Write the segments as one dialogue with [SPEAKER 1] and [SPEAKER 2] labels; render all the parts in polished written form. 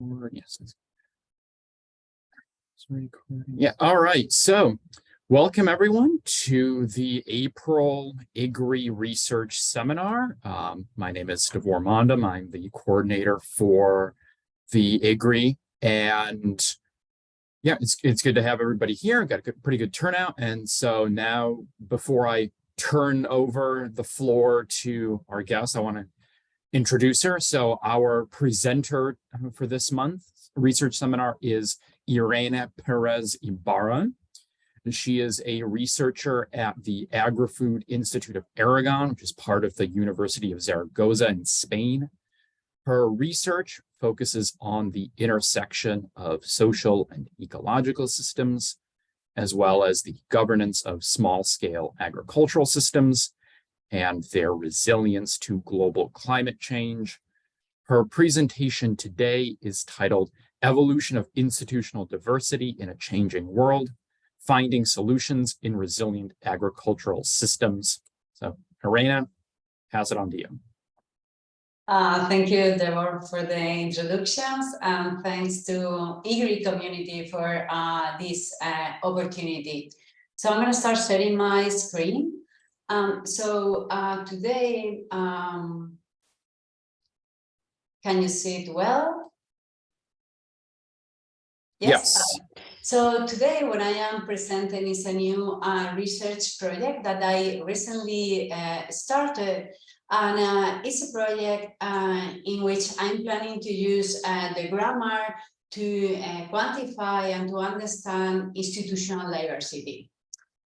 [SPEAKER 1] Yes. Yeah. All right. So welcome everyone to the April IGRI Research Seminar. My name is Stavor Mondam. I'm the coordinator for the IGRI. And yeah, it's good to have everybody here. I've got a pretty good turnout. And so now, before I turn over the floor to our guest, I want to introduce her. So our presenter for this month's research seminar is Irene Pérez Ibarra. She is a researcher at the Agri-Food Institute of Aragon, which is part of the University of Zaragoza in Spain. Her research focuses on the intersection of social and ecological systems, as well as the governance of small-scale agricultural systems and their resilience to global climate change. Her presentation today is titled Evolution of Institutional Diversity in a Changing World, Finding Solutions in Resilient Agricultural Systems. So, Irene, pass it on to you.
[SPEAKER 2] Thank you, Deborah, for the introductions, and thanks to IGRI community for this opportunity. So I'm going to start sharing my screen. Today, can you see it well?
[SPEAKER 1] Yes.
[SPEAKER 2] So today what I am presenting is a new research project that I recently started. And it's a project in which I'm planning to use the grammar to quantify and to understand institutional diversity.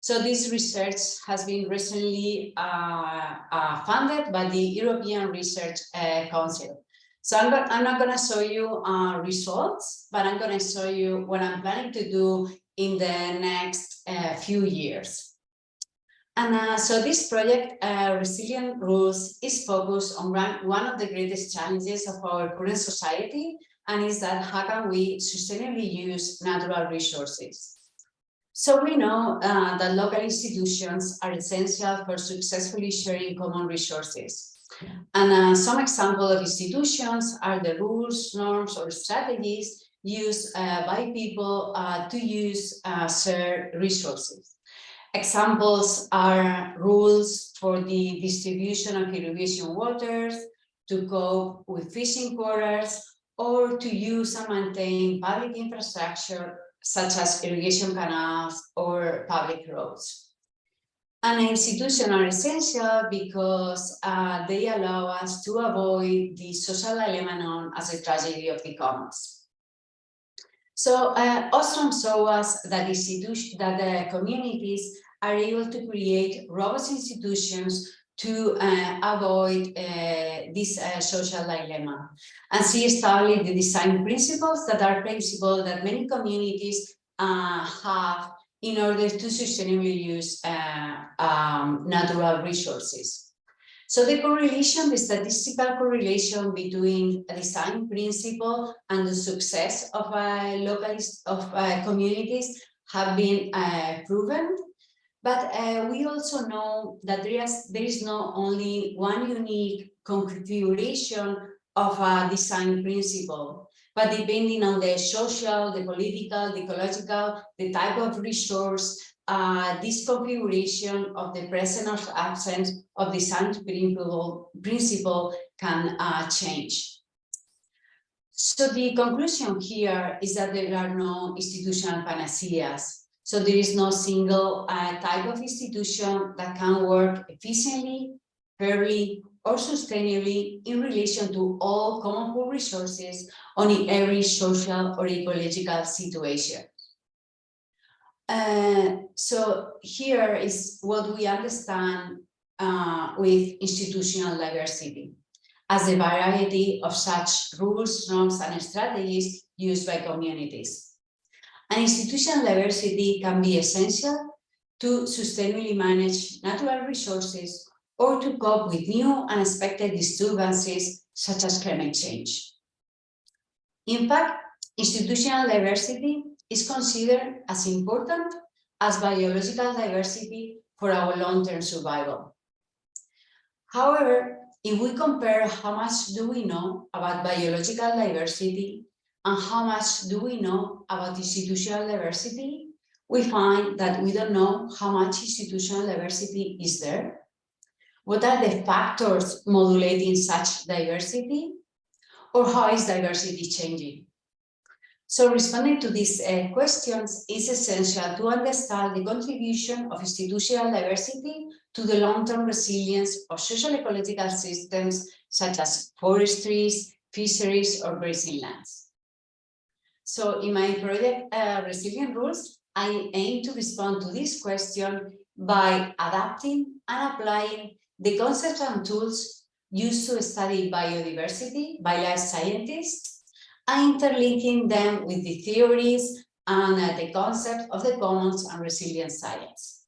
[SPEAKER 2] So this research has been recently funded by the European Research Council. So I'm not going to show you results, but I'm going to show you what I'm planning to do in the next few years. And so this project, Resilient Rules, is focused on one of the greatest challenges of our current society, and is that how can we sustainably use natural resources? So we know that local institutions are essential for successfully sharing common resources. And some examples of institutions are the rules, norms, or strategies used by people to use shared resources. Examples are rules for the distribution of irrigation waters, to cope with fishing quotas, or to use and maintain public infrastructure such as irrigation canals or public roads. And institutions are essential because they allow us to avoid the social dilemma known as the tragedy of the commons. So Ostrom showed us that the communities are able to create robust institutions to avoid this social dilemma. And she established the design principles that are principles that many communities have in order to sustainably use natural resources. So the correlation, the statistical correlation between a design principle and the success of communities have been proven. But we also know that there is not only one unique configuration of a design principle, but depending on the social, the political, the ecological, the type of resource, this configuration of the presence or absence of design principle can change. So the conclusion here is that there are no institutional panaceas. So there is no single type of institution that can work efficiently, fairly, or sustainably in relation to all common pool resources on every social or ecological situation. So here is what we understand with institutional diversity as the variety of such rules, norms, and strategies used by communities. And institutional diversity can be essential to sustainably manage natural resources or to cope with new unexpected disturbances such as climate change. In fact, institutional diversity is considered as important as biological diversity for our long-term survival. However, if we compare how much do we know about biological diversity and how much do we know about institutional diversity, we find that we don't know how much institutional diversity is there. What are the factors modulating such diversity? Or how is diversity changing? So responding to these questions is essential to understand the contribution of institutional diversity to the long-term resilience of social ecological systems such as forestries, fisheries, or grazing lands. So in my project, Resilient Rules, I aim to respond to this question by adapting and applying the concepts and tools used to study biodiversity by life scientists and interlinking them with the theories and the concept of the commons and resilience science.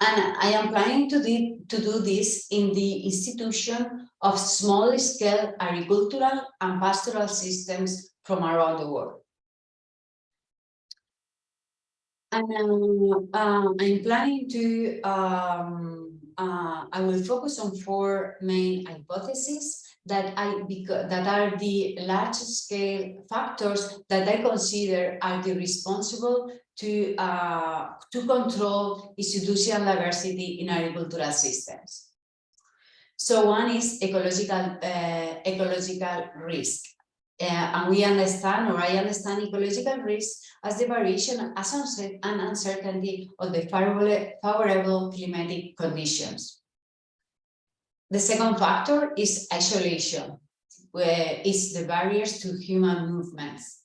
[SPEAKER 2] And I am planning to do this in the institution of small-scale agricultural and pastoral systems from around the world. And I'm planning to, I will focus on 4 main hypotheses that are the large-scale factors that I consider are the responsible to control institutional diversity in agricultural systems. So one is ecological risk. And we understand, or I understand, ecological risk as the variation and uncertainty of the favorable climatic conditions. The second factor is isolation, where is the barriers to human movements.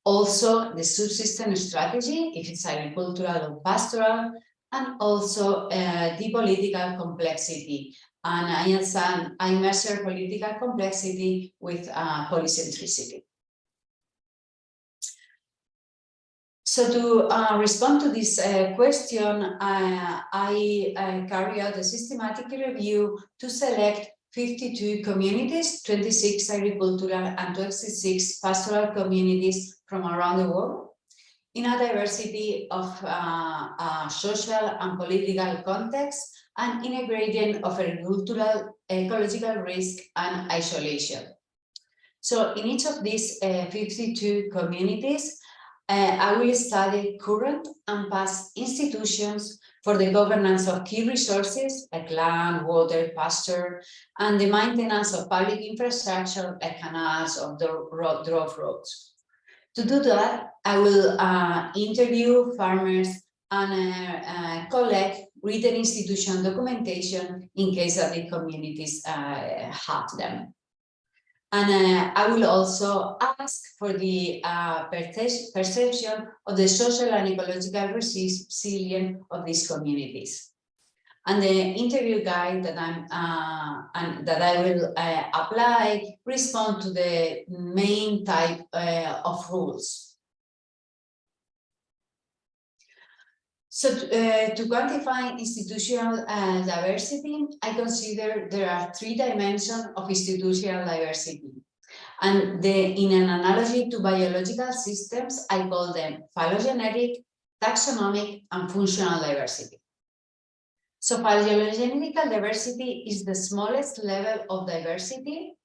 [SPEAKER 2] Also, the subsistence strategy, if it's agricultural or pastoral, and also the political complexity. And I measure political complexity with polycentricity. So to respond to this question, I carry out a systematic review to select 52 communities, 26 agricultural and 26 pastoral communities from around the world, in a diversity of social and political contexts, and in a gradient of agricultural, ecological risk and isolation. So in each of these 52 communities, I will study current and past institutions for the governance of key resources like land, water, pasture, and the maintenance of public infrastructure like canals or drove roads. To do that, I will interview farmers and collect written institutional documentation in case that the communities have them. And I will also ask for the perception of the social and ecological resilience of these communities. And the interview guide that I will apply respond to the main type of rules. So to quantify institutional diversity, I consider there are 3 dimensions of institutional diversity. And in an analogy to biological systems, I call them phylogenetic, taxonomic, and functional diversity. So phylogenetical diversity is the smallest level of diversity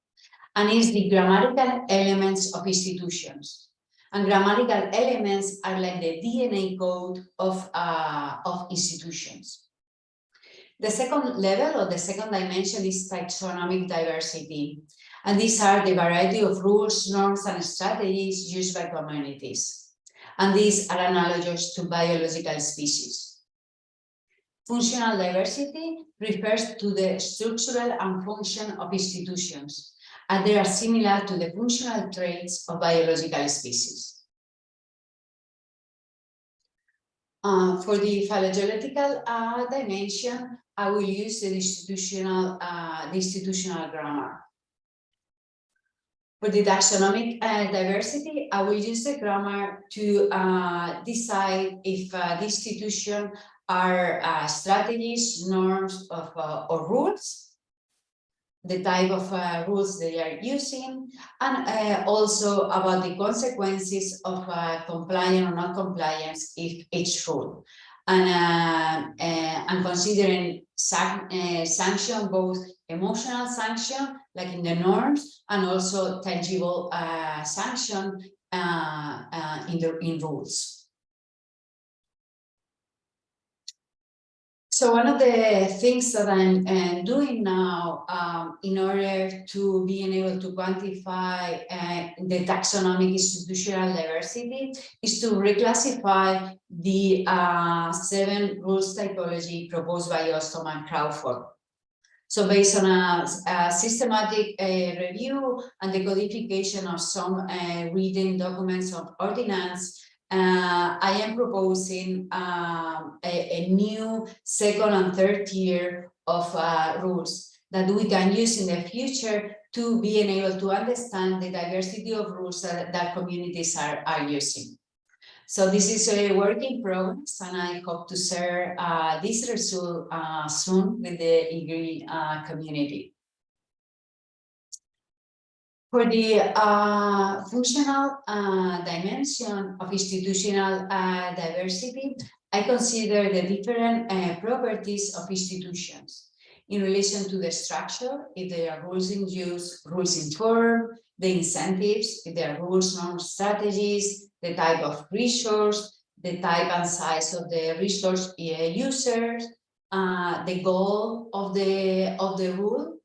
[SPEAKER 2] and is the grammatical elements of institutions. And grammatical elements are like the DNA code of institutions. The second level, or the second dimension, is taxonomic diversity. And these are the variety of rules, norms, and strategies used by communities. And these are analogous to biological species. Functional diversity refers to the structural and function of institutions, and they are similar to the functional traits of biological species. For the phylogenetical dimension, I will use the institutional grammar. For the taxonomic diversity, I will use the grammar to decide if the institution are strategies, norms, or rules, the type of rules they are using, and also about the consequences of compliance or not compliance if each rule. And considering sanction, both emotional sanction, like in the norms, and also tangible sanction in rules. So one of the things that I'm doing now in order to being able to quantify the taxonomic institutional diversity is to reclassify the 7 rules typology proposed by Ostrom and Crawford. So based on a systematic review and the codification of some written documents of ordinance, I am proposing a new 2nd and 3rd tier of rules that we can use in the future to being able to understand the diversity of rules that communities are using. So this is a work in progress, and I hope to share this result soon with the IGRI community. For the functional dimension of institutional diversity, I consider the different properties of institutions in relation to the structure, if there are rules in use, rules in form, the incentives, if there are rules, norms, strategies, the type of resource, the type and size of the resource users, the goal of the rule,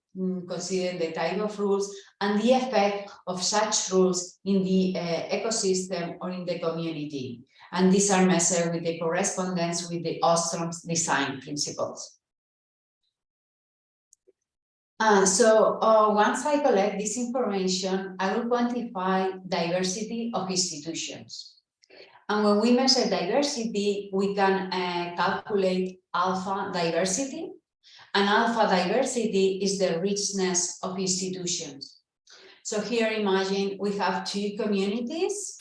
[SPEAKER 2] considering the type of rules, and the effect of such rules in the ecosystem or in the community. And these are measured with the correspondence with the Ostrom's design principles. So once I collect this information, I will quantify diversity of institutions. And when we measure diversity, we can calculate alpha diversity. And alpha diversity is the richness of institutions. So here, imagine we have 2 communities.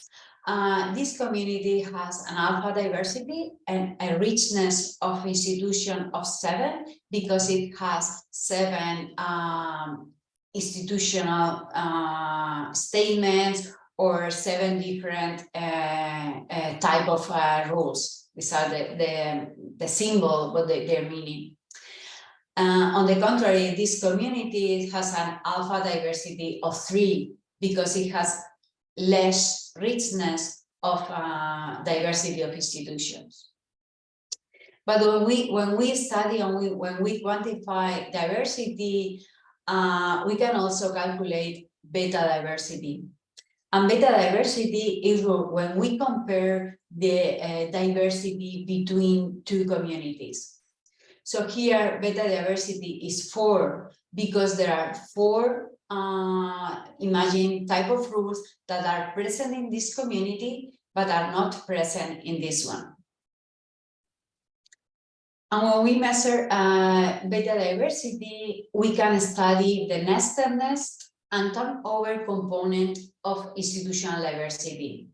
[SPEAKER 2] This community has an alpha diversity and a richness of institution of 7 because it has 7 institutional statements or 7 different type of rules. These are the symbol, but their meaning. On the contrary, this community has an alpha diversity of 3 because it has less richness of diversity of institutions. But when we study and when we quantify diversity, we can also calculate beta diversity. And beta diversity is when we compare the diversity between 2 communities. So here, beta diversity is 4 because there are 4 imagine type of rules that are present in this community but are not present in this one. And when we measure beta diversity, we can study the nestedness and turnover component of institutional diversity.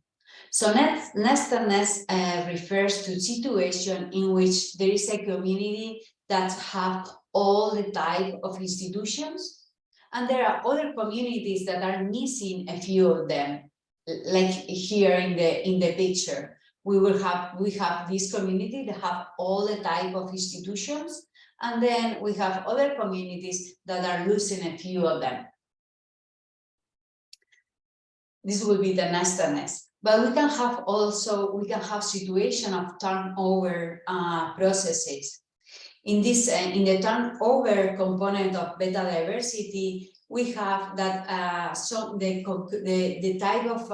[SPEAKER 2] So nestedness refers to situation in which there is a community that have all the type of institutions, and there are other communities that are missing a few of them, like here in the picture. We have this community that have all the type of institutions, and then we have other communities that are losing a few of them. This will be the nestedness. But we can have situation of turnover processes. In the turnover component of beta diversity, we have that the type of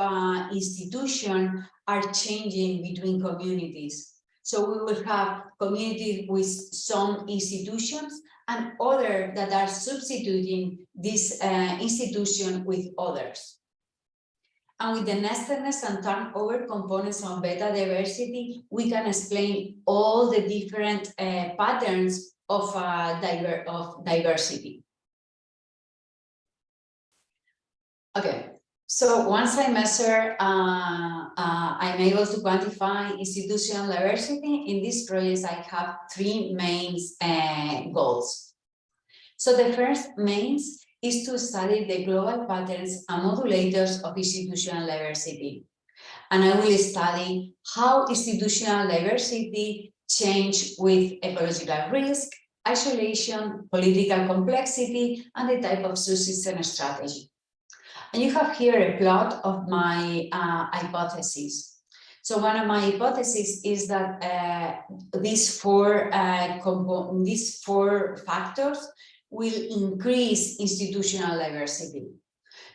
[SPEAKER 2] institution are changing between communities. So we will have communities with some institutions and other that are substituting this institution with others. And with the nestedness and turnover components of beta diversity, we can explain all the different patterns of diversity. Okay, so once I measure, I'm able to quantify institutional diversity. In this project, I have 3 main goals. So the first main is to study the global patterns and modulators of institutional diversity. And I will study how institutional diversity change with ecological risk, isolation, political complexity, and the type of subsystem strategy. And you have here a plot of my hypothesis. So one of my hypotheses is that these four factors will increase institutional diversity.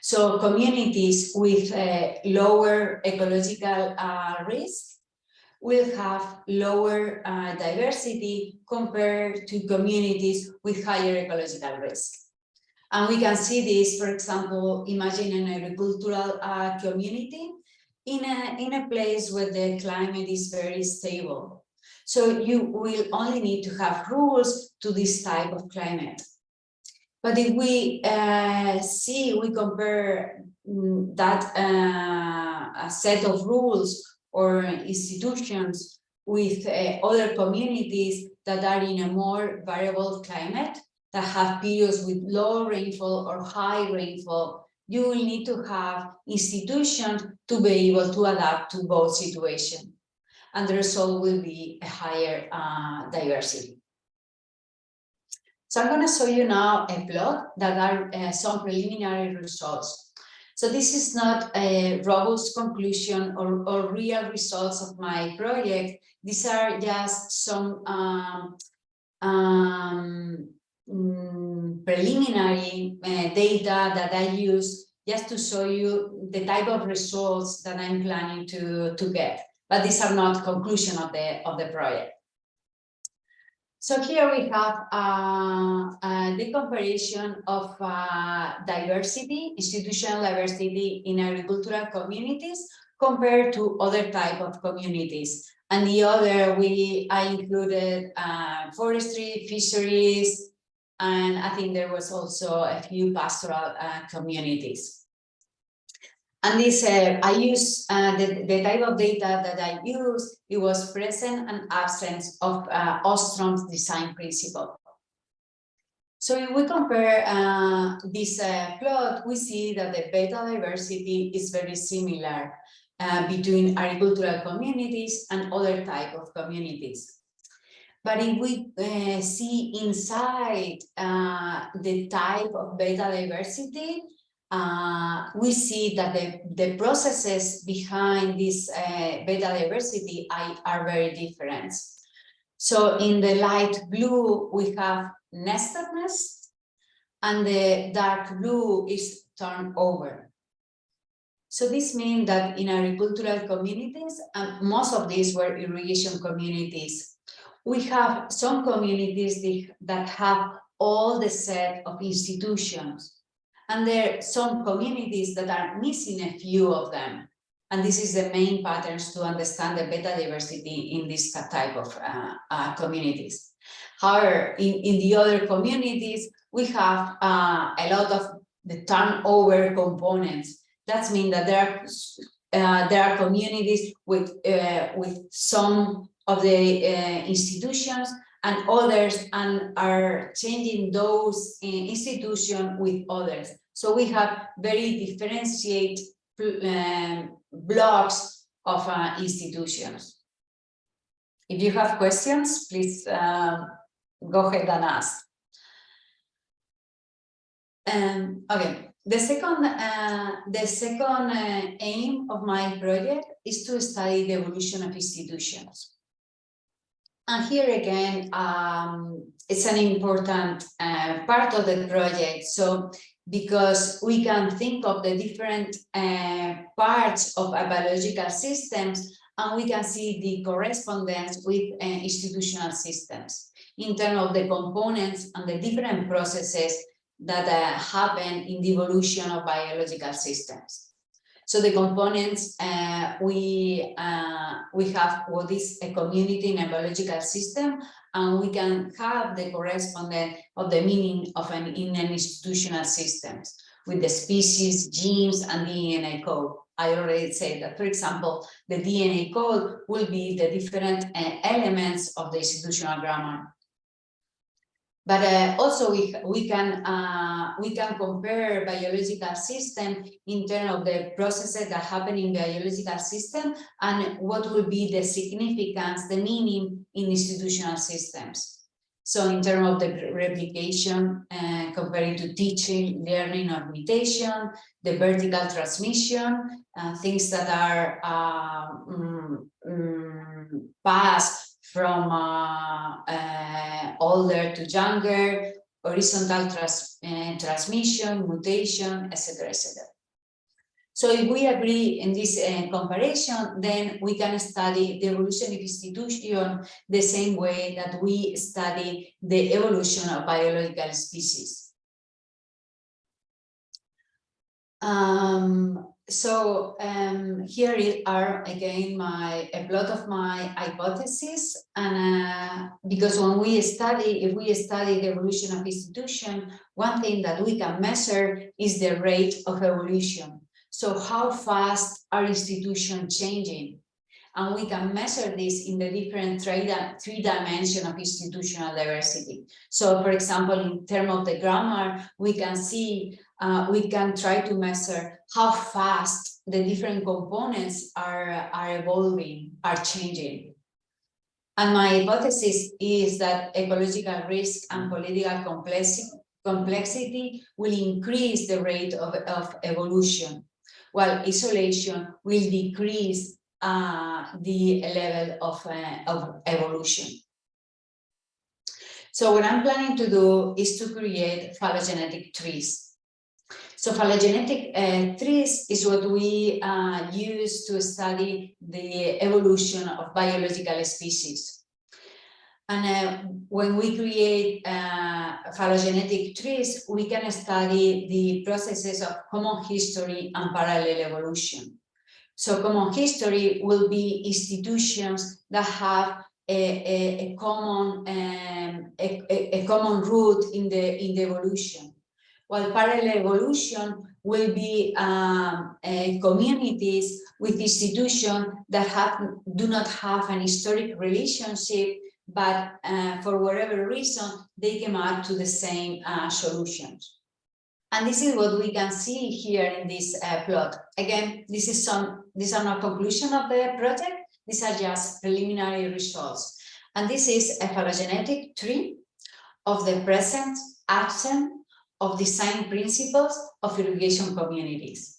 [SPEAKER 2] So communities with lower ecological risk will have lower diversity compared to communities with higher ecological risk. And we can see this, for example, imagine an agricultural community in a place where the climate is very stable. So you will only need to have rules to this type of climate. But if we we compare that a set of rules or institutions with other communities that are in a more variable climate, that have periods with low rainfall or high rainfall, you will need to have institutions to be able to adapt to both situations. And the result will be a higher diversity. So I'm going to show you now a plot that are some preliminary results. So this is not a robust conclusion or real results of my project. These are just some preliminary data that I use just to show you the type of results that I'm planning to get. But these are not conclusion of the project. So here we have the comparison of diversity, institutional diversity in agricultural communities compared to other type of communities. And the other, I included forestry, fisheries, and I think there was also a few pastoral communities. And this, I use the type of data that I use, it was present and absence of Ostrom's design principle. So if we compare this plot, we see that the beta diversity is very similar between agricultural communities and other type of communities. But if we see inside the type of beta diversity, we see that the processes behind this beta diversity are very different. So in the light blue, we have nestedness, and the dark blue is turnover. So this means that in agricultural communities, and most of these were irrigation communities, we have some communities that have all the set of institutions. And there are some communities that are missing a few of them. And this is the main patterns to understand the beta diversity in this type of communities. However, in the other communities, we have a lot of the turnover components. That means that there are communities with some of the institutions and others, and are changing those institutions with others. So we have very differentiated blocks of institutions. If you have questions, please go ahead and ask. Okay, the second aim of my project is to study the evolution of institutions. And here again, it's an important part of the project. So, because we can think of the different parts of biological systems, and we can see the correspondence with institutional systems in terms of the components and the different processes that happen in the evolution of biological systems. So the components, we have what is a community in a biological system, and we can have the correspondence of the meaning of in an institutional systems with the species, genes, and DNA code. I already said that, for example, the DNA code will be the different elements of the institutional grammar. But also we can compare biological system in terms of the processes that happen in biological system and what will be the significance, the meaning in institutional systems. So in terms of the replication, compared to teaching, learning, or imitation, the vertical transmission, things that are passed from older to younger, horizontal transmission, mutation, etc., etc. So if we agree in this comparison, then we can study the evolution of institution the same way that we study the evolution of biological species. Here are again a plot of my hypothesis, and because when we study, if we study the evolution of institution, one thing that we can measure is the rate of evolution. So how fast are institutions changing? And we can measure this in the different three dimensions of institutional diversity. So for example, in terms of the grammar, we can see, we can try to measure how fast the different components are evolving, are changing. And my hypothesis is that ecological risk and political complexity will increase the rate of evolution, while isolation will decrease the level of evolution. So what I'm planning to do is to create phylogenetic trees. So phylogenetic trees is what we use to study the evolution of biological species. And when we create phylogenetic trees, we can study the processes of common history and parallel evolution. So common history will be institutions that have a common root in the evolution, while parallel evolution will be communities with institutions that do not have an historic relationship, but for whatever reason they came out to the same solutions. And this is what we can see here in this plot. Again, these are not conclusion of the project. These are just preliminary results. And this is a phylogenetic tree of the present, absent of design principles of irrigation communities.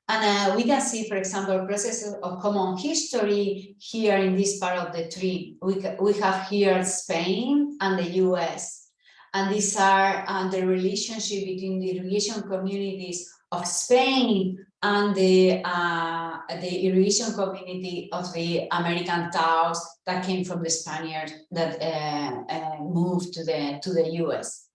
[SPEAKER 2] And we can see, for example, processes of common history here in this part of the tree. We have here Spain and the US. And these are the relationship between the irrigation communities of Spain and the irrigation community of the American Taos that came from the Spaniards that moved to the US.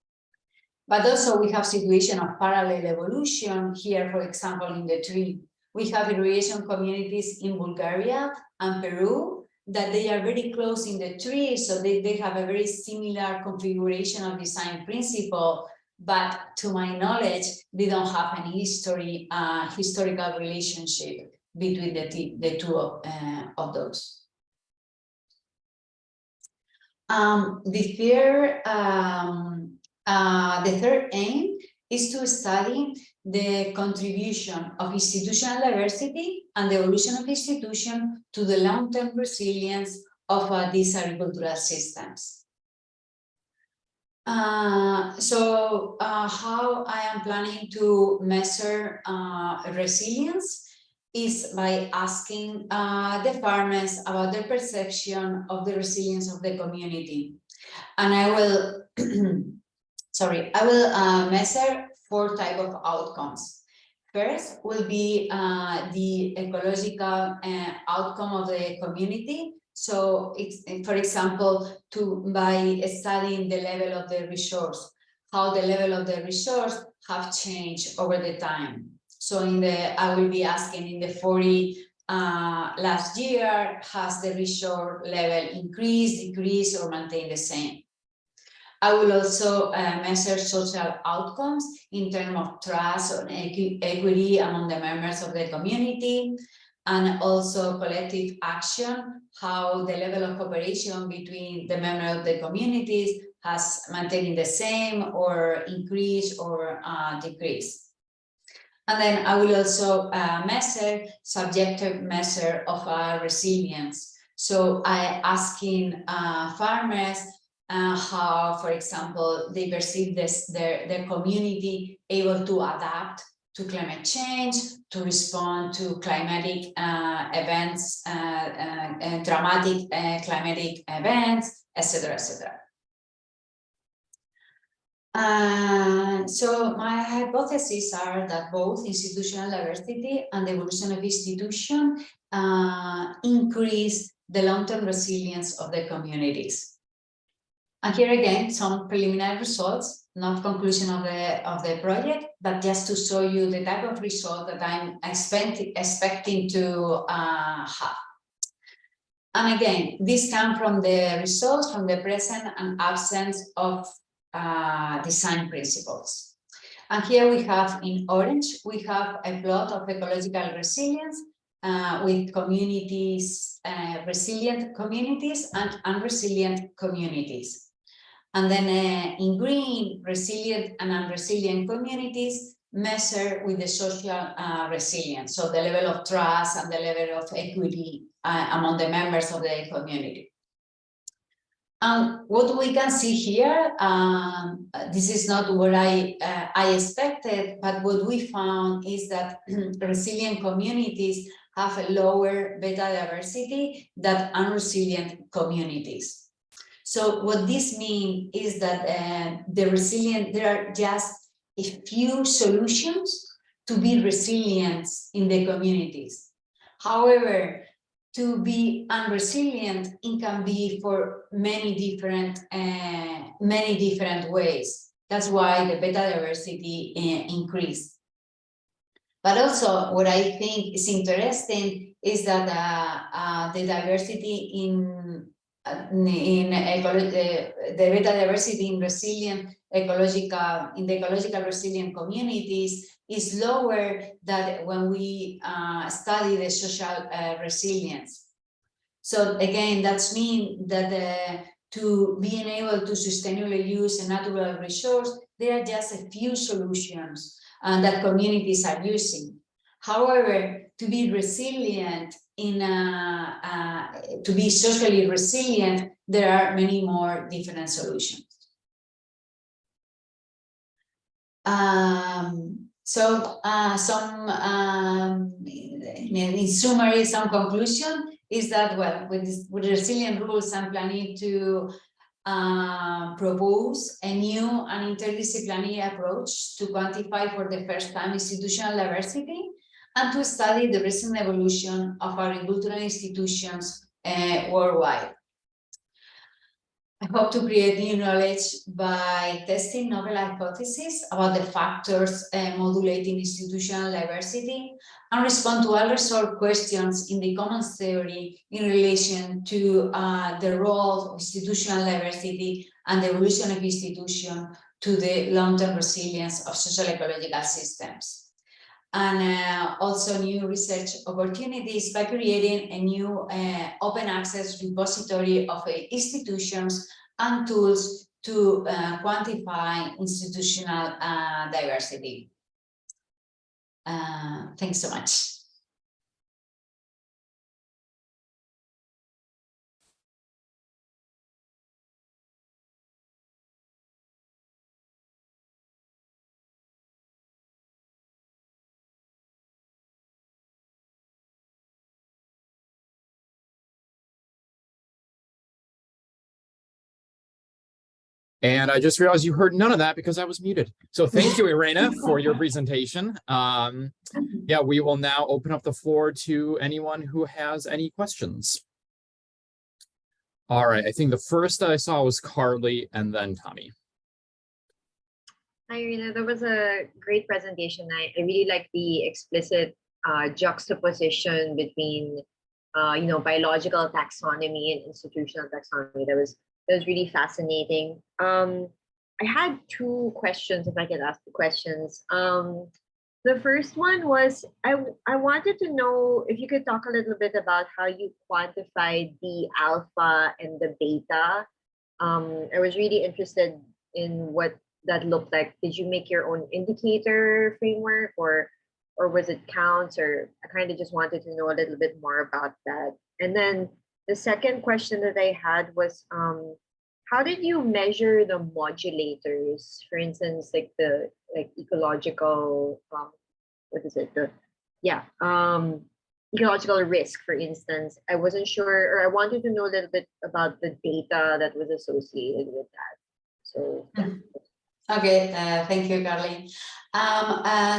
[SPEAKER 2] But also we have situation of parallel evolution here, for example, in the tree. We have irrigation communities in Bulgaria and Peru that they are very close in the tree, so they have a very similar configuration of design principle, but to my knowledge, they don't have any historical relationship between the two of those. The third aim is to study the contribution of institutional diversity and the evolution of institutions to the long-term resilience of these agricultural systems. So how I am planning to measure resilience is by asking the farmers about their perception of the resilience of the community. And I will, I will measure 4 types of outcomes. First will be the ecological outcome of the community. So it's, for example, by studying the level of the resource, how the level of the resource have changed over the time. So I will be asking in the 40 last year, has the resource level increased, decreased, or maintained the same? I will also measure social outcomes in terms of trust and equity among the members of the community, and also collective action, how the level of cooperation between the members of the communities has maintained the same or increased or decreased. And then I will also measure subjective measure of resilience. So I asking farmers how, for example, they perceive their community able to adapt to climate change, to respond to climatic events, dramatic climatic events, etc., etc. So my hypotheses are that both institutional diversity and the evolution of institution increase the long-term resilience of the communities. And here again, some preliminary results, not conclusion of the project, but just to show you the type of result that I'm expecting to have. And again, this comes from the results from the present and absence of design principles. And here we have in orange, we have a plot of ecological resilience with communities, resilient communities and unresilient communities. And then in green, resilient and unresilient communities measure with the social resilience, so the level of trust and the level of equity among the members of the community. What we can see here, this is not what I expected, but what we found is that resilient communities have a lower beta diversity than unresilient communities. So what this means is that there are just a few solutions to be resilient in the communities. However, to be unresilient, it can be for many different ways. That's why the beta diversity increased. But also, what I think is interesting is that the diversity in the beta diversity in the ecological resilient communities is lower than when we study the social resilience. So again, that's mean that to being able to sustainably use a natural resource, there are just a few solutions that communities are using. However, to be resilient to be socially resilient, there are many more different solutions. In summary, some conclusion is that, well, with resilient rules, I'm planning to propose a new and interdisciplinary approach to quantify for the first time institutional diversity and to study the recent evolution of agricultural institutions worldwide. I hope to create new knowledge by testing novel hypotheses about the factors modulating institutional diversity and respond to unresolved questions in the commons theory in relation to the role of institutional diversity and the evolution of institutions to the long-term resilience of social ecological systems. And also new research opportunities by creating a new open access repository of institutions and tools to quantify institutional diversity. Thanks so much.
[SPEAKER 1] And I just realized you heard none of that because I was muted. So thank you, Irene, for your presentation. Yeah, we will now open up the floor to anyone who has any questions. All right, I think the first I saw was Carly and then Tommy.
[SPEAKER 3] Hi, Irene. That was a great presentation. I really like the explicit juxtaposition between biological taxonomy and institutional taxonomy. That was really fascinating. I had two questions, if I could ask the questions. The first one was, I wanted to know if you could talk a little bit about how you quantified the alpha and the beta. I was really interested in what that looked like. Did you make your own indicator framework or was it counts? Or I kind of just wanted to know a little bit more about that. And then the second question that I had was, how did you measure the modulators? For instance, like the ecological, what is it? Ecological risk, for instance. I wasn't sure, or I wanted to know a little bit about the data that was associated with that. So
[SPEAKER 2] Okay, thank you, Carly.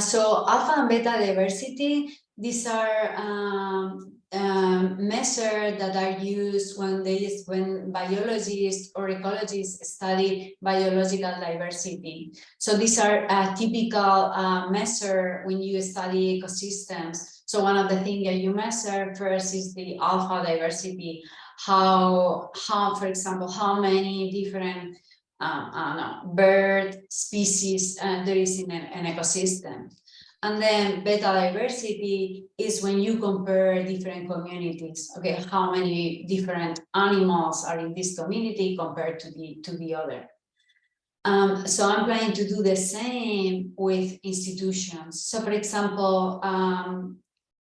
[SPEAKER 2] So alpha and beta diversity, these are measures that are used when biologists or ecologists study biological diversity. So these are a typical measure when you study ecosystems. So one of the things that you measure first is the alpha diversity. How for example, how many different bird species there is in an ecosystem. And then beta diversity is when you compare different communities. Okay, how many different animals are in this community compared to the other. So I'm planning to do the same with institutions. So for example,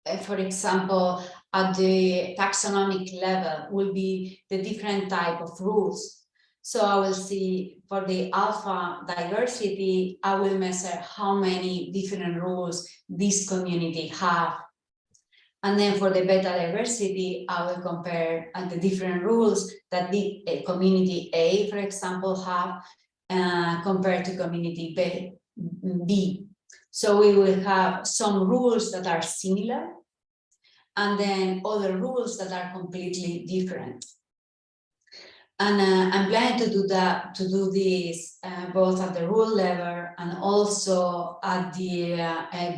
[SPEAKER 2] at the taxonomic level will be the different type of rules. So I will see for the alpha diversity, I will measure how many different rules this community have. And then for the beta diversity, I will compare the different rules that the community A, for example, have compared to community B. So we will have some rules that are similar, and then other rules that are completely different. And I'm planning to do that, to do this both at the rule level and also at the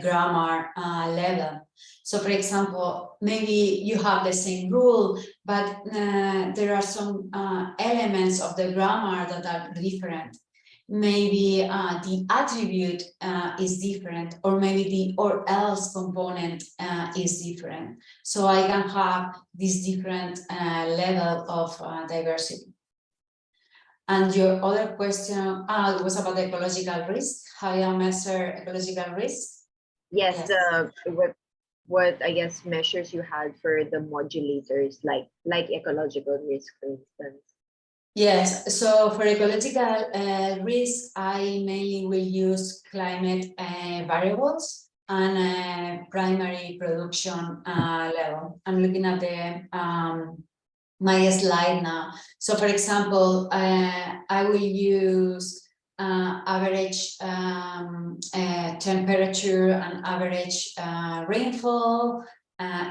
[SPEAKER 2] grammar level. So for example, maybe you have the same rule, but there are some elements of the grammar that are different. Maybe the attribute is different, or maybe the or else component is different. So I can have this different level of diversity. And your other question was about the ecological risk, how you measure ecological risk?
[SPEAKER 3] yes. What I guess measures you had for the modulators, like ecological risk, for instance.
[SPEAKER 2] Yes, so for ecological risk, I mainly will use climate variables and primary production level. I'm looking at the my slide now. So for example, I will use average temperature and average rainfall,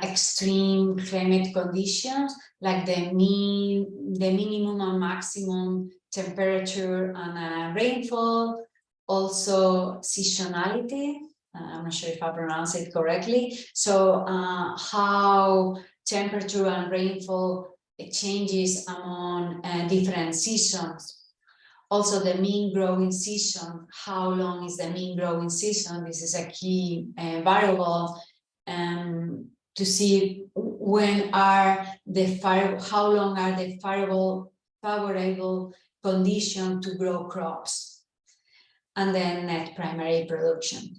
[SPEAKER 2] extreme climate conditions, like the minimum and maximum temperature and rainfall, also seasonality. I'm not sure if I pronounce it correctly. So how temperature and rainfall changes among different seasons. Also the mean growing season, how long is the mean growing season? This is a key variable to see when are the how long are the favorable conditions to grow crops. And then net primary production.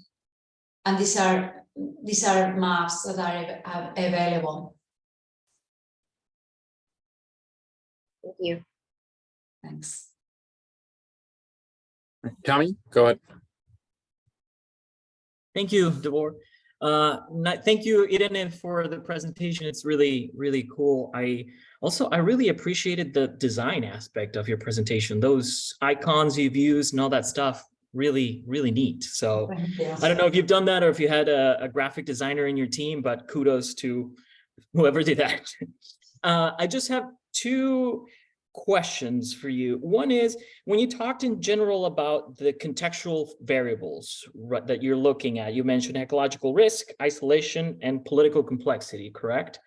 [SPEAKER 2] And these are maps that are available.
[SPEAKER 3] Thank you.
[SPEAKER 2] Thanks.
[SPEAKER 1] Tommy, go ahead.
[SPEAKER 4] Thank you, Devor. Thank you, Irene, for the presentation. It's really, really cool. I really appreciated the design aspect of your presentation. Those icons you've used and all that stuff, really, really neat. So I don't know if you've done that or if you had a graphic designer in your team, but kudos to whoever did that. I just have two questions for you. One is, when you talked in general about the contextual variables that you're looking at, you mentioned ecological risk, isolation, and political complexity, correct?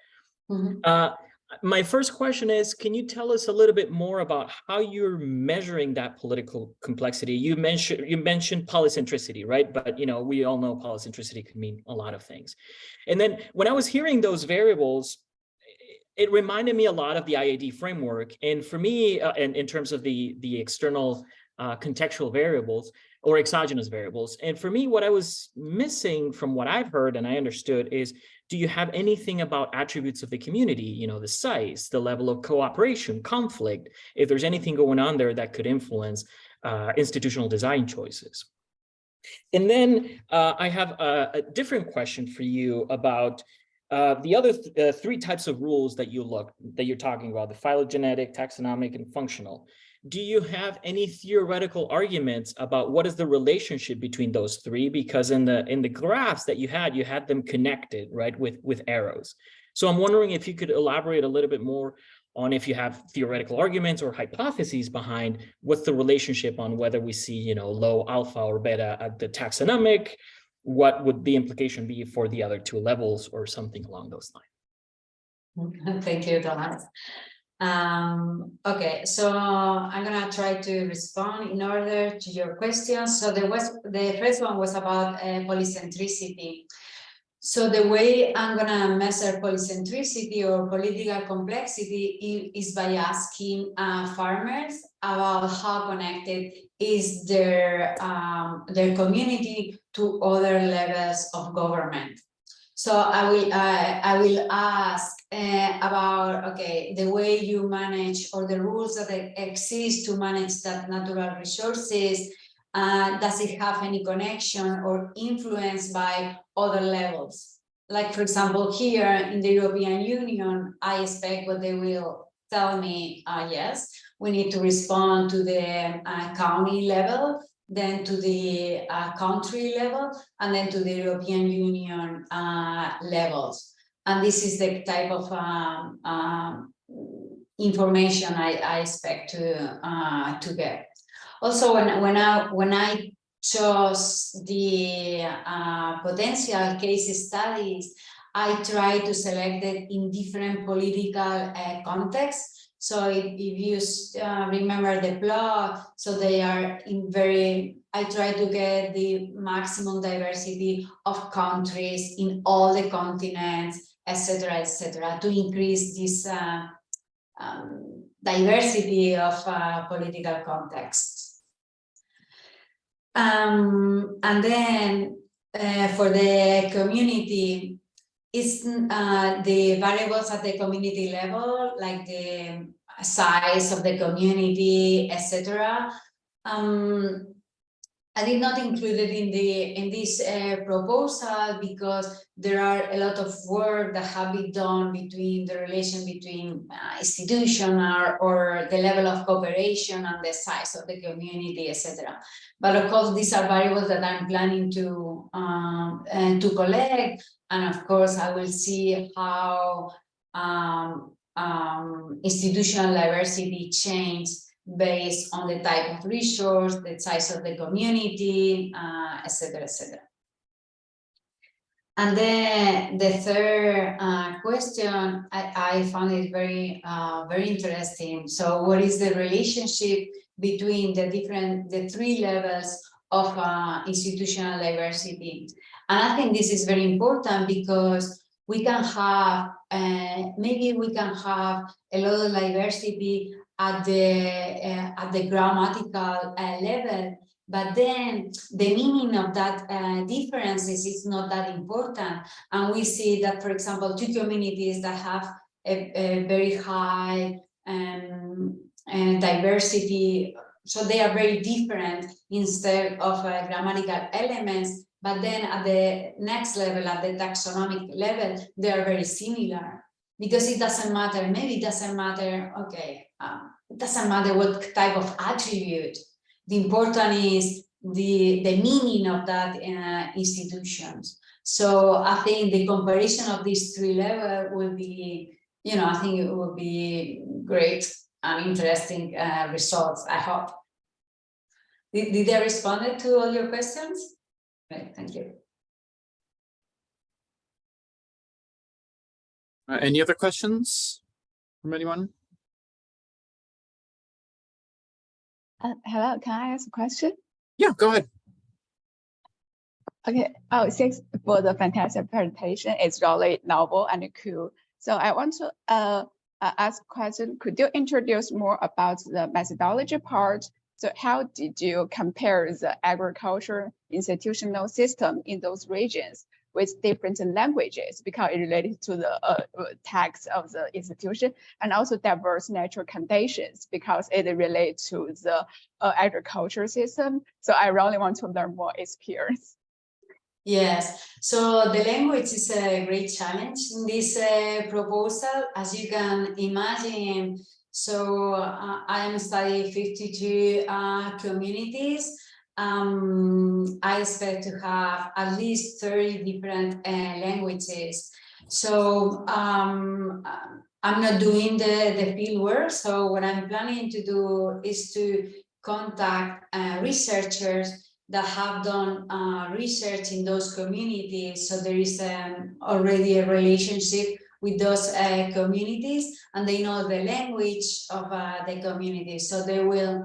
[SPEAKER 4] Mm-hmm. My first question is, can you tell us a little bit more about how you're measuring that political complexity? You mentioned polycentricity, right? But we all know polycentricity can mean a lot of things. And then when I was hearing those variables, it reminded me a lot of the IAD framework. And for me, in terms of the external contextual variables or exogenous variables, and for me, what I was missing from what I've heard and I understood is do you have anything about attributes of the community, you know, the size, the level of cooperation, conflict, if there's anything going on there that could influence institutional design choices? And then I have a different question for you about the other three types of rules that you're talking about, the phylogenetic, taxonomic, and functional. Do you have any theoretical arguments about what is the relationship between those three? Because in the graphs that you had them connected, right, with arrows. So I'm wondering if you could elaborate a little bit more on if you have theoretical arguments or hypotheses behind what's the relationship on whether we see, you know, low alpha or beta at the taxonomic, what would the implication be for the other two levels or something along those lines?
[SPEAKER 2] Thank you, Thomas. Okay, so I'm gonna try to respond in order to your questions. So the first one was about polycentricity. So the way I'm gonna measure polycentricity or political complexity is by asking farmers about how connected is their community to other levels of government. So I will ask about, okay, the way you manage or the rules that exist to manage that natural resources. Does it have any connection or influence by other levels? Like, for example, here in the European Union, I expect what they will tell me, yes, we need to respond to the county level, then to the country level, and then to the European Union levels. And this is the type of information I expect to get. Also, when I chose the potential case studies, I try to select it in different political contexts. So if you remember the plot, so they are in I try to get the maximum diversity of countries in all the continents, etc., to increase this diversity of political contexts. And then for the community, it's the variables at the community level, like the size of the community, etc. I did not include it in this proposal because there are a lot of work that have been done between the relation between institution or the level of cooperation and the size of the community, etc. But of course, these are variables that I'm planning to collect, and of course, I will see how institutional diversity changes based on the type of resource, the size of the community, etc., etc. And then the third question, I found it very interesting. So, what is the relationship between the three levels of institutional diversity? And I think this is very important because we can have maybe we can have a lot of diversity at the grammatical level, but then the meaning of that differences is not that important. And we see that, for example, two communities that have a very high diversity, so they are very different instead of grammatical elements, but then at the next level, at the taxonomic level, they are very similar. Because it doesn't matter, maybe it doesn't matter, okay, it doesn't matter what type of attribute. The important is the meaning of that institutions. So I think the comparison of these three levels will be, I think it will be great and interesting results, I hope. Did I respond to all your questions? Great, thank you.
[SPEAKER 1] Any other questions from anyone?
[SPEAKER 5] Hello, can I ask a question?
[SPEAKER 1] Yeah, go ahead.
[SPEAKER 5] Okay. Oh, thanks for the fantastic presentation. It's really novel and cool. So I want to ask a question. Could you introduce more about the methodology part? So how did you compare the agriculture institutional system in those regions with different languages because it related to the tax of the institution, and also diverse natural conditions because it relates to the agriculture system. So I really want to learn more experience.
[SPEAKER 2] Yes, so the language is a great challenge in this proposal, as you can imagine. So I am studying 52 communities. I expect to have at least 30 different languages. So I'm not doing the field work. So what I'm planning to do is to contact researchers that have done research in those communities. So there is already a relationship with those communities, and they know the language of the community. So they will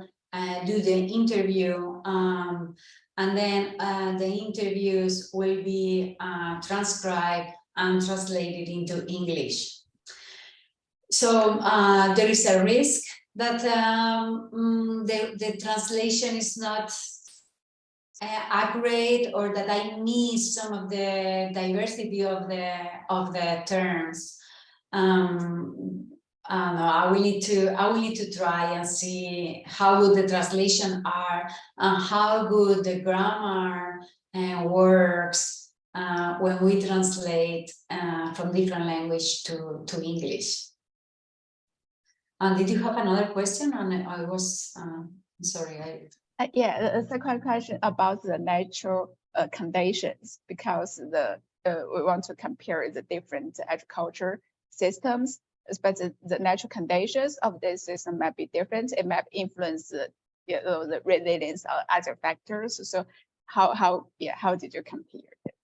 [SPEAKER 2] do the interview, and then the interviews will be transcribed and translated into English. So there is a risk that the translation is not accurate, or that I miss some of the diversity of the terms. I will need to try and see how good the translation are and how good the grammar works when we translate from different language to English. And did you have another question? And I was sorry.
[SPEAKER 5] Yeah, the second question about the natural conditions, because we want to compare the different agriculture systems, especially the natural conditions of this system might be different. It might influence the resilience or other factors. So how did you compare it?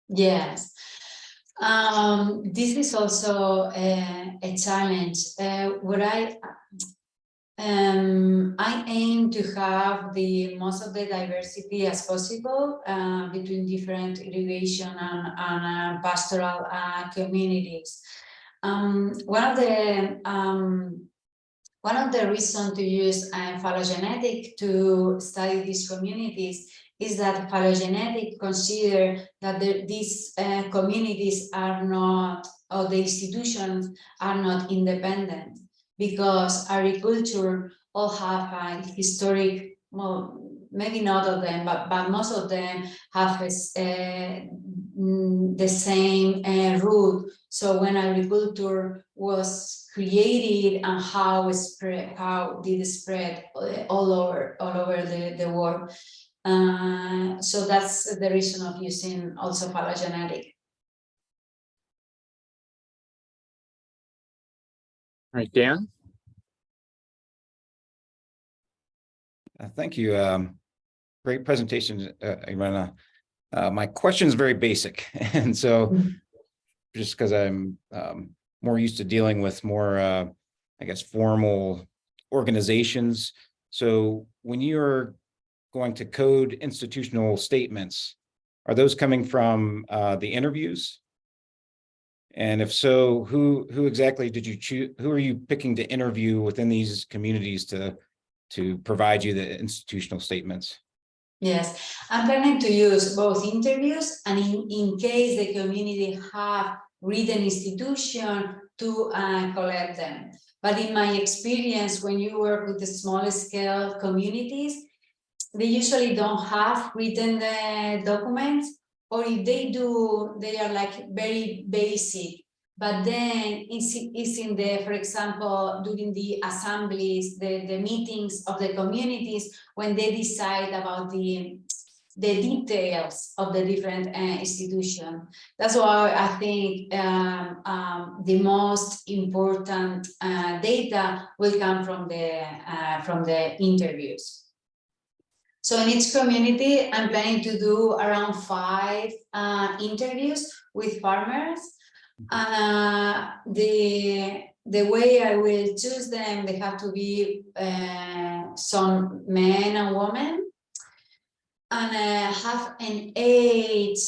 [SPEAKER 2] Yes. This is also a challenge. What I aim to have the most of the diversity as possible between different irrigation and pastoral communities. One of the reasons to use phylogenetic to study these communities is that phylogenetic consider that these communities are not, or the institutions are not independent, because agriculture all have a historic, well, maybe not all of them, but most of them have the same root. So when agriculture was created and how did it spread all over the world. So that's the reason of using also phylogenetic.
[SPEAKER 1] All right, Dan.
[SPEAKER 6] Thank you. Great presentation, Irene. My question is very basic. And so just because I'm more used to dealing with more, I guess, formal organizations. So when you're going to code institutional statements, are those coming from the interviews? And if so, who exactly did you choose? Who are you picking to interview within these communities to provide you the institutional statements?
[SPEAKER 2] Yes, I'm planning to use both interviews and in case the community have written institution to collect them. But in my experience, when you work with the small scale communities, they usually don't have written documents, or if they do, they are like very basic. But then it's in the, for example, during the assemblies, the meetings of the communities, when they decide about the details of the different institutions. That's why I think the most important data will come from the interviews. So in each community, I'm planning to do around 5 interviews with farmers. The way I will choose them, they have to be some men and women, and have an age,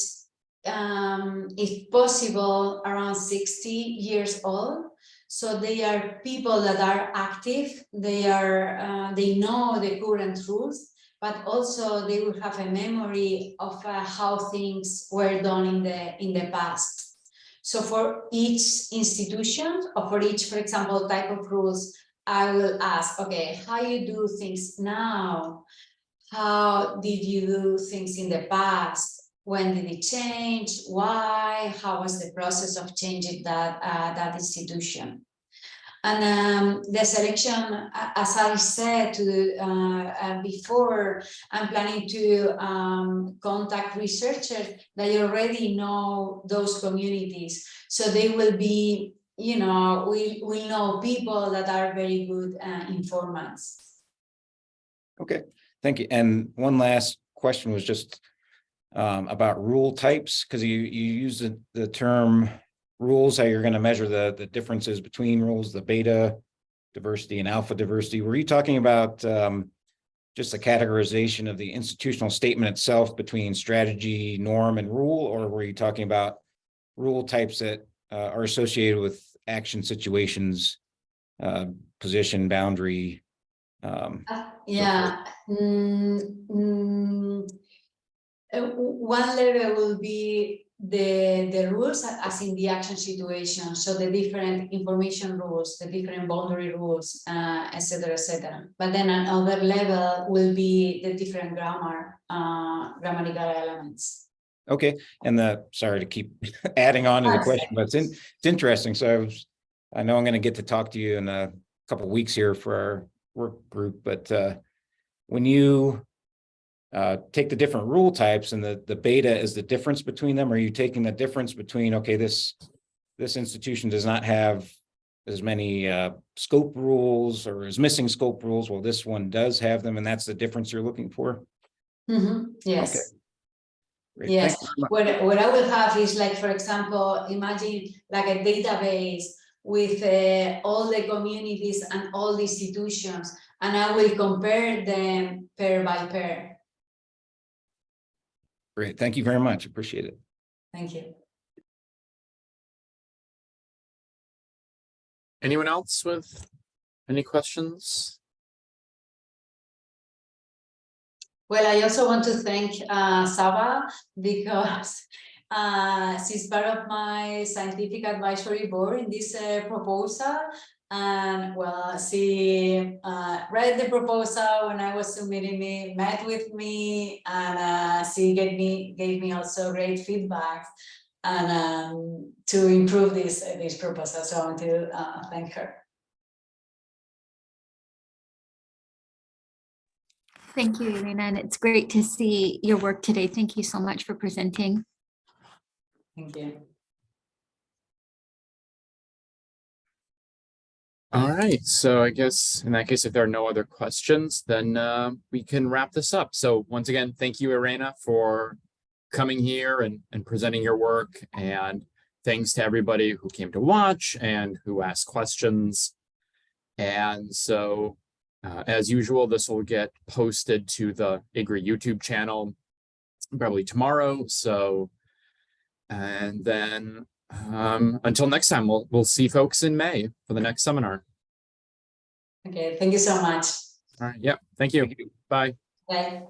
[SPEAKER 2] if possible, around 60 years old. So they are people that are active. They know the current rules. but also they will have a memory of how things were done in the past. So for each institution, or for each, for example, type of rules, I will ask, okay, how you do things now? How did you do things in the past? When did it change? Why? How was the process of changing that institution? And the selection, as I said before, I'm planning to contact researchers that already know those communities. So they will be, we know people that are very good informants.
[SPEAKER 6] Okay, thank you. And one last question was just about rule types, because you use the term rules, how you're going to measure the differences between rules, the beta diversity and alpha diversity. Were you talking about just the categorization of the institutional statement itself between strategy, norm, and rule, or were you talking about rule types that are associated with action situations, position, boundary?
[SPEAKER 2] Yeah. One level will be the rules as in the action situation, so the different information rules, the different boundary rules, etc., etc. But then another level will be the different grammatical elements.
[SPEAKER 6] Okay, and sorry to keep adding on to the question, but it's interesting. So I know I'm going to get to talk to you in a couple of weeks here for our work group, but when you take the different rule types and the beta is the difference between them, are you taking the difference between, okay, this institution does not have as many scope rules or is missing scope rules, well, this one does have them, and that's the difference you're looking for?
[SPEAKER 2] Yes.
[SPEAKER 6] Okay. Great.
[SPEAKER 2] Yes,
[SPEAKER 6] Thank you.
[SPEAKER 2] what I will have is, like, for example, imagine like a database with all the communities and all the institutions, and I will compare them pair by pair.
[SPEAKER 6] Great. Thank you very much. Appreciate it.
[SPEAKER 2] Thank you.
[SPEAKER 1] Anyone else with any questions?
[SPEAKER 2] Well, I also want to thank Saba, because she's part of my scientific advisory board in this proposal. And well, she read the proposal when I was submitting it, met with me, and she gave me also great feedback and to improve this proposal. So I want to thank her.
[SPEAKER 7] Thank you, Irene, and it's great to see your work today. Thank you so much for presenting.
[SPEAKER 2] Thank you.
[SPEAKER 1] All right, so I guess in that case, if there are no other questions, then we can wrap this up. So once again, thank you, Irene, for coming here and presenting your work, and thanks to everybody who came to watch and who asked questions. And so as usual, this will get posted to the IGRI YouTube channel probably tomorrow. So, and then until next time, we'll see folks in May for the next seminar.
[SPEAKER 2] Okay, thank you so much.
[SPEAKER 1] All right, yeah, thank you. Bye.
[SPEAKER 2] Bye.